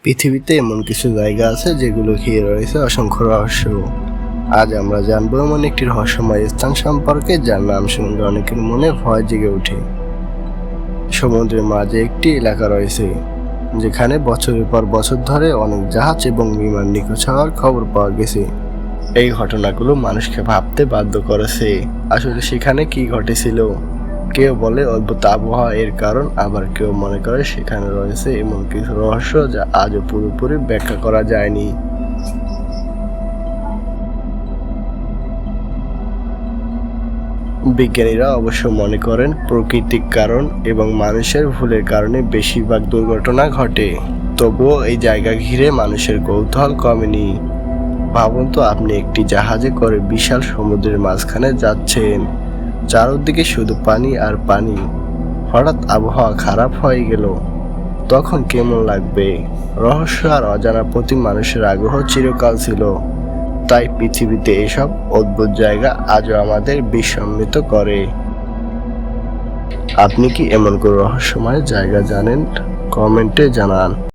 পৃথিবীতে এমন কিছু জায়গা আছে যেগুলো ঘিরে রয়েছে অসংখ্য রহস্য। আজ আমরা জানবো এমন একটি রহস্যময় স্থান সম্পর্কে যার নাম শুনলে অনেকের মনে ভয় জেগে ওঠে। সমুদ্রের মাঝে একটি এলাকা রয়েছে যেখানে বছরের পর বছর ধরে অনেক জাহাজ এবং বিমান নিখোঁজ হওয়ার খবর পাওয়া গেছে। এই ঘটনাগুলো মানুষকে ভাবতে বাধ্য করেছে আসলে সেখানে কি ঘটেছিল। কেউ বলে অদ্ভুত আবহাওয়া এর কারণ, আবার কেউ মনে করে সেখানে রয়েছে এমন কিছু রহস্য যা আজও পুরোপুরি ব্যাখ্যা করা যায়নি। বিজ্ঞানীরা অবশ্য মনে করেন প্রাকৃতিক কারণ এবং মানুষের ভুলের কারণে বেশিরভাগ দুর্ঘটনা ঘটে। তবুও এই জায়গা ঘিরে মানুষের কৌতূহল কমেনি। ভাবুন তো, আপনি একটি জাহাজে করে বিশাল সমুদ্রের মাঝখানে যাচ্ছেন, চারদিকে শুধু পানি আর পানি। হঠাৎ আবহাওয়া খারাপ হয়ে গেল, তখন কেমন লাগবে? রহস্য আর অজানার প্রতি মানুষের আগ্রহ চিরকাল ছিল, তাই পৃথিবীতে এসব অদ্ভুত জায়গা আজও আমাদের বিস্মিত করে। আপনি কি এমন কোনো রহস্যময় জায়গা জানেন? কমেন্টে জানান।